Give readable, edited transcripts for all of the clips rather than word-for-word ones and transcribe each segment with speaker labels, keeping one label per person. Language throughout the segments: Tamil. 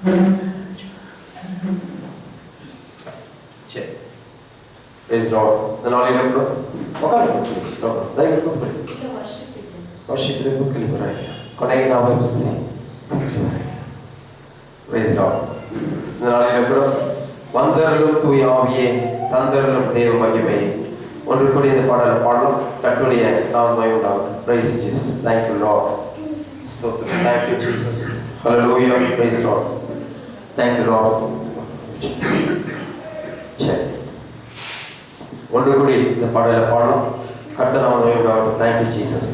Speaker 1: சரி, praise the Lord. இந்த நாளில் இருக்கிறோம். உட்காருங்க. தயவு கூப்பிட்டு ವರ್ಷಕ್ಕೆ ಕೂತ್ಕೊಳ್ಳಿ ಬರೋಲ್ಲ. ಕೊನೆಗೆ ನಾವು ಎಬ್ಬಿಸ್ತೀನಿ. praise the Lord. இந்த நாளில் இருக்கிறோம். வந்தருளும் தூய ஆவியே, தந்தருளும் தேவ மகிமையே, ஒன்று கூடி இந்த பாடலை பாடலாம். கர்த்தருடைய நாமமே உண்டாகும். praise Jesus. thank you Lord. ஸ்தோத்திரம். thank you Jesus. hallelujah. praise Lord. thank you Lord. சரி, ஒன்று கூடி இந்த பாடலை பாடலாம். கர்த்தர் நாமமே உண்டாகும். thank you Jesus.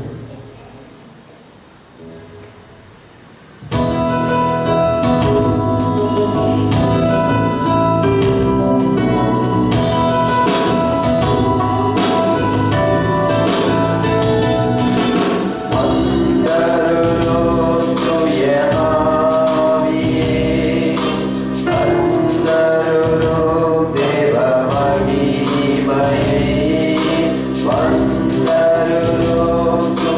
Speaker 2: Wonderful.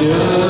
Speaker 2: Bye.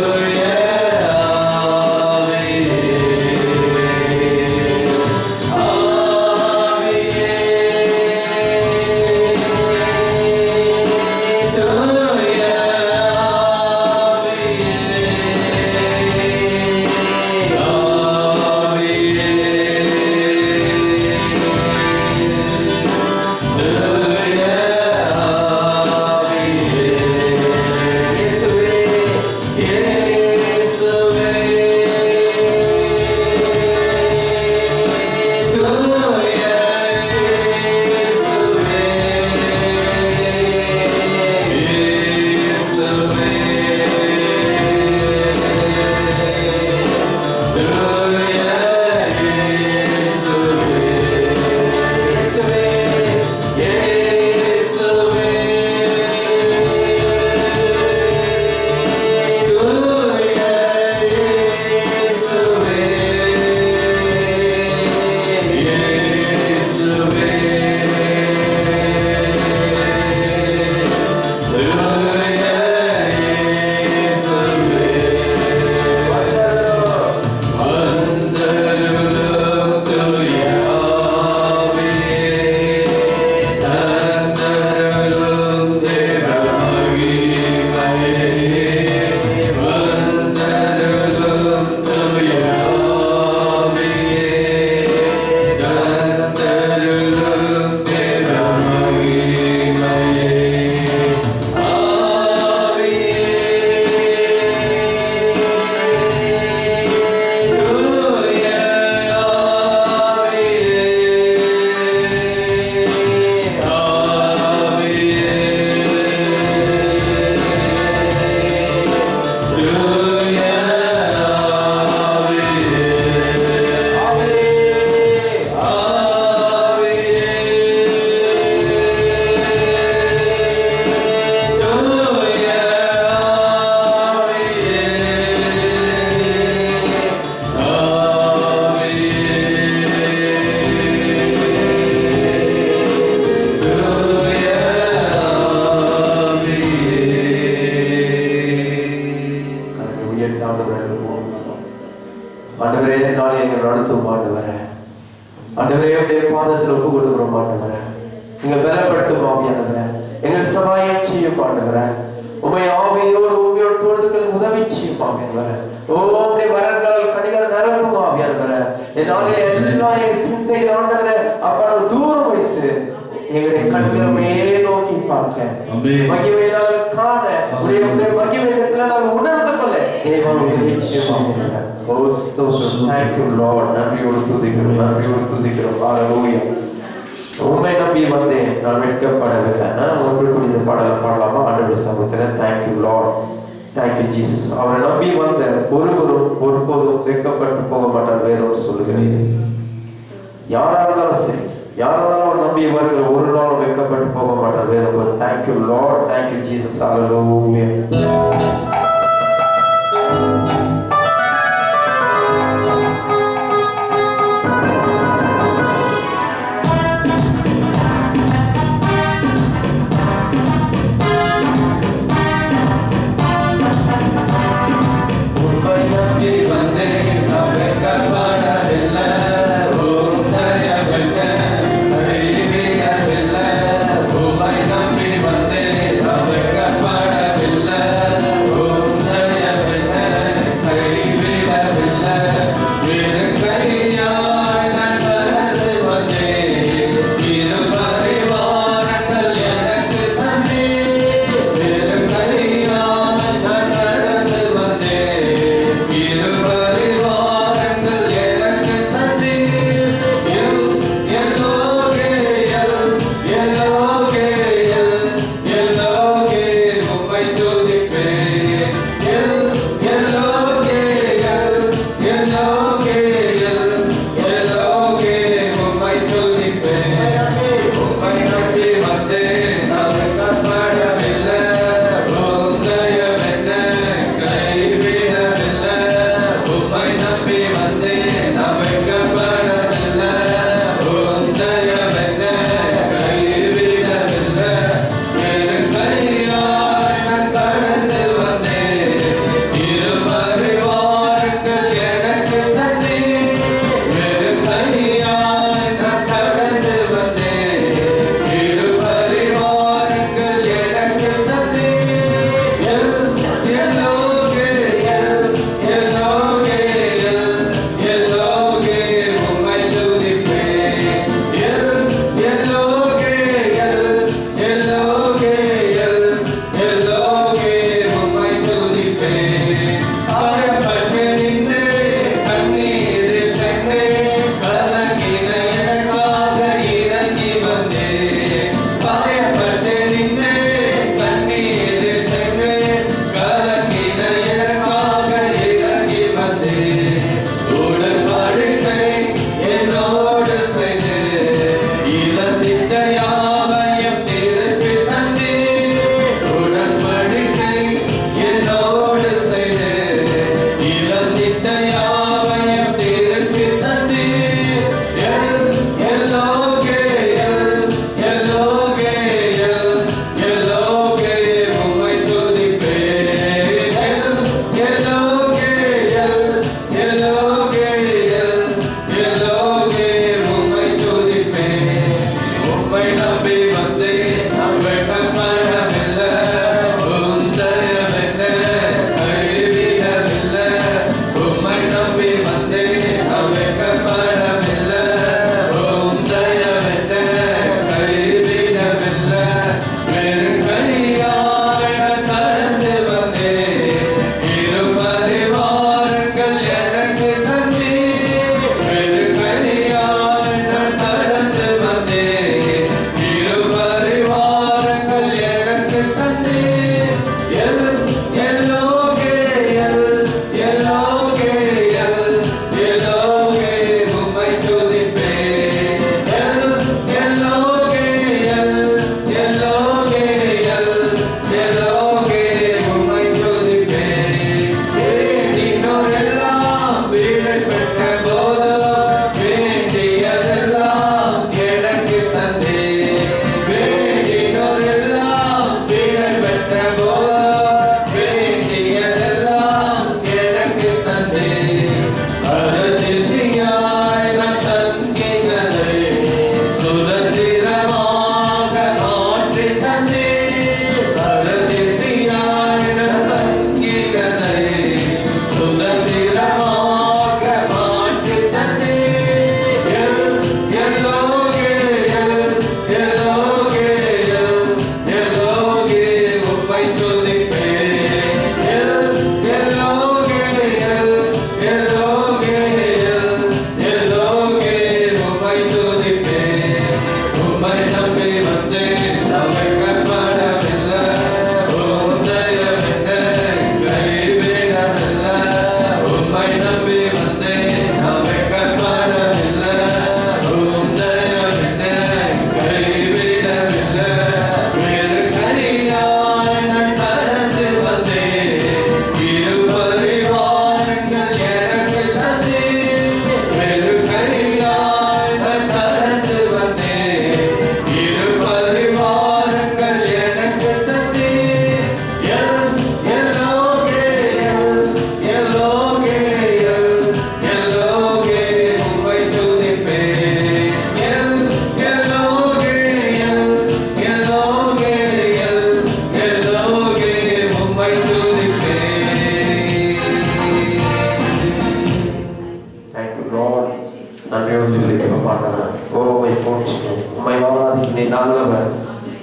Speaker 1: நல்லவர்,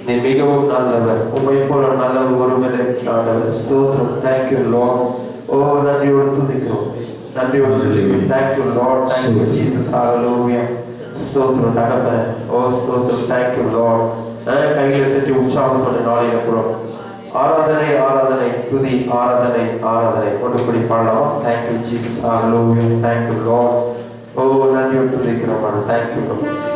Speaker 1: நீ மிகவும் நல்லவர். உம்மை போல நல்லவர் ஒருவரே ஆண்டவர். ஸ்தோத்திரம். Thank you lord. ஓ நன்றியோடு துதிக்கிறோம், நன்றியோடு துதிக்கிறோம். Thank you lord, thank you Jesus. Hallelujah. ஸ்தோத்திரம் தகப்பனே. ஓ ஸ்தோத்திரம். Thank you lord. கையில செஞ்சு உற்சாகம் பண்ண நாளையில கூட ஆராதனை ஆராதனை துதி ஆராதனை ஆராதனை ஒன்று கூடி பாடலாமா? Thank you Jesus. Hallelujah. Thank you lord. ஓ நன்றியோடு துதிக்கிறோம். Thank you lord.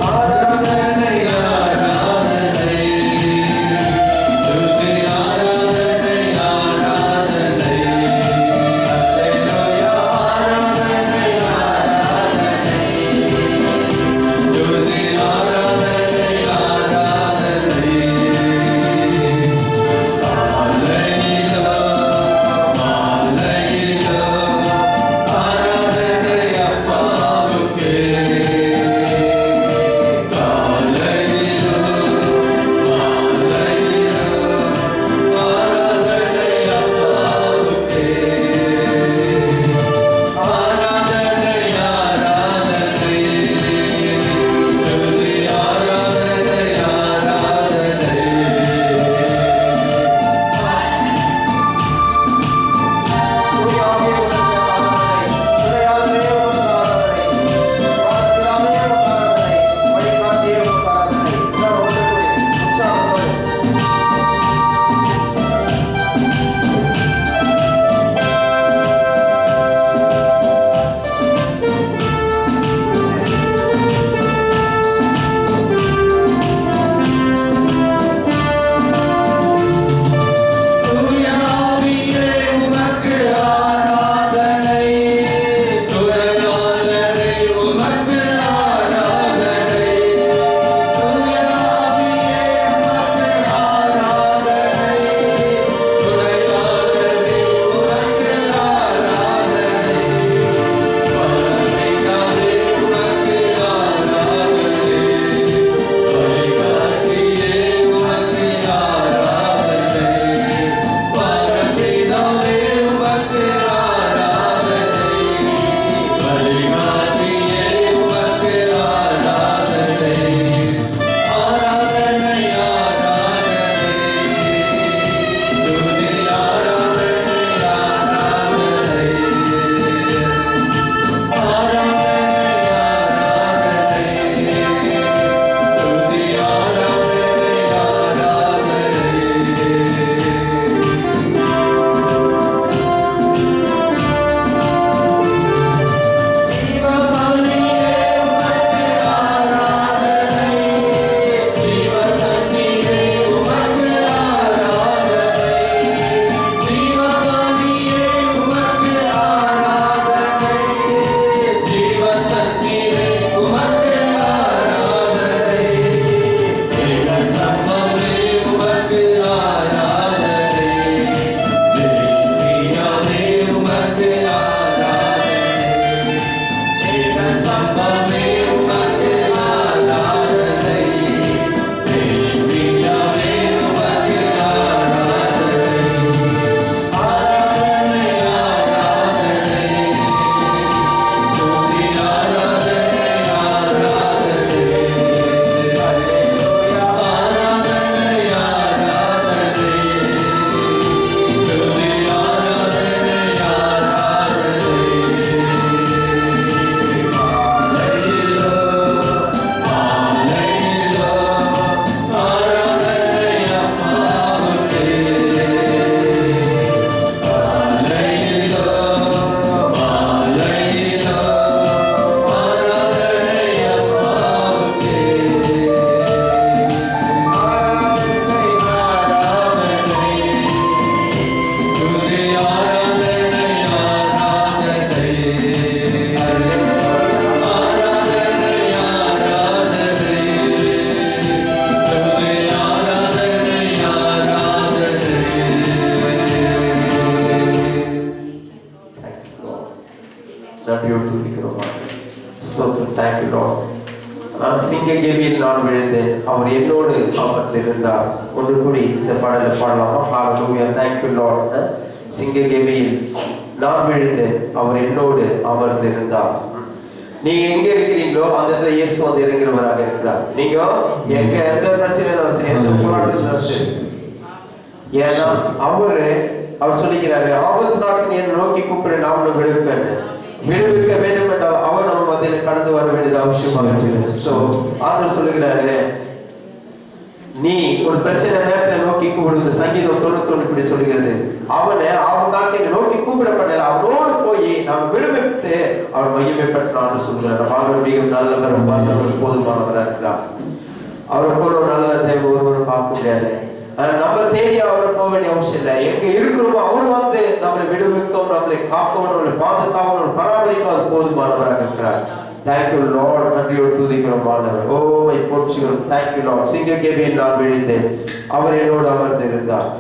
Speaker 2: ஆராதனை ஆராதனை துதி
Speaker 1: ஸ்தோத்திரம். Thank you Lord. சிங்ககேவியில் நான் விழுந்தேன், அவர் என்னோடு அமர்ந்திருந்தார். ஒன்று கூடி இந்த பாடலை பாடலாமா? ஹalleluya. Thank you Lord. சிங்ககேவியில் நான் விழுந்தேன், அவர் என்னோடு அமர்ந்திருந்தார். நீங்க எங்க இருக்கிறீங்களோ அந்த இடத்துல இயேசு வந்து இறங்குறவராக இருக்கிறார். நீங்க எங்க எந்த பிரச்சனையும் சரி, எந்த போராட்டத்திலும் சரி, ஏன்னா அவர் சொல்லிக்கிறாரு, ஆபத்து நாட்டில் என்னை நோக்கி கூப்பிட நான் விடுவிக்க வேண்டும் என்றால் அவர் நம்ம மத்தியில கடந்து வர வேண்டியது அவசியமாக இருக்கிறது. சோ ஆண்டவர் சொல்லுகிறாரு, நீ ஒரு பிரச்சனை நேரத்தை நோக்கி கூப்பிடுவது. சங்கீதம் 91 இப்படி சொல்லுகிறது, அவன் நாட்டை நோக்கி கூப்பிடப்படல, அவனோடு போய் நாம் விடுவித்து அவர் மகிமைப்பட்டான்னு சொல்லுகிறார். ஆண்டவர் மிகவும் நல்லவர், வல்லவர், போதுமானவராக இருக்கிறார். அவரை போல ஒரு நல்ல தேவன் ஒருவரும் பார்க்க முடியாது. நம்ம தேடி அவரை போக வேண்டிய அவசியம் இல்லை. எங்க இருக்கிறோமோ அவர் வந்து நம்மளை விடுவிக்கவும், நம்மளை காக்கவும், நம்மளை பாதுகாக்கவும், பராமரிக்கவும் அது போதுமானவராக இருக்கிறார். Thank you lord. நன்றியோடு துதிக்கிறோம் ஆண்டவர். ஓ மை போற்றுகிறோம். Thank you lord. சிங்ககேவியில் நான் விழுந்தேன், அவர் என்னோடு அமர்ந்திருந்தார்.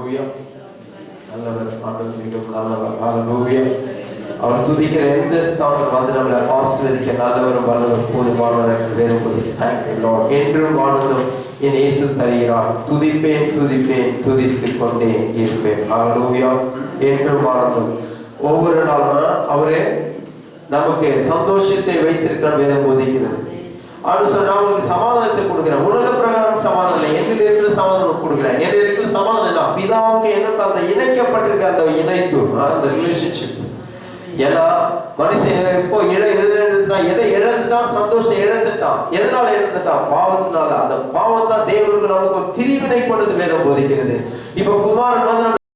Speaker 1: ஹalleluya. நல்லவர், ஆண்டவர் மீண்டும் நல்லவர். ஹalleluya. அவர் துதிக்கிற எந்த ஸ்தானம் வந்து நம்மளை ஆசீர்வதிக்க நல்லவரும் வல்லவரும் போதுமானவர் என்று வேதம் கூறுகிறது. Thank you Lord. என்றும் ஆனந்தம் என் இயேசு தருகிறார். துதிப்பேன் துதிப்பேன் துதித்துக் கொண்டே இருப்பேன். ஹalleluya. என்றும் ஆனந்தம். ஒவ்வொரு நாளும் அவரே நமக்கு சந்தோஷத்தை வைத்திருக்கிற வேதம் போதிக்கிறது. ஆண்டு சொன்னா உங்களுக்கு சமாதானத்தை கொடுக்கிறேன். உலக பிரகாரம் சமாதானம் இல்லை, என்னில் இருக்கிற சமாதானம் கொடுக்கிறேன். என்னில் இருக்கிற சமாதானம் என்ன? பிதாவுக்கு எனக்கு அந்த இணைக்கப்பட்டிருக்க அந்த இணைப்பு, அந்த ரிலேஷன்ஷிப். ஏன்னா மனுஷன் இப்போ இழந்துட்டான், எதை இழந்துட்டான்? சந்தோஷம் இழந்துட்டான். எதனால இழந்துட்டான்? பாவத்தினால. அந்த பாவம் தான் தேவனுக்கு நமக்கு பிரிவினை கொண்டது வேதம் போதிக்கிறது. இப்ப குமாரன் வந்து நம்ம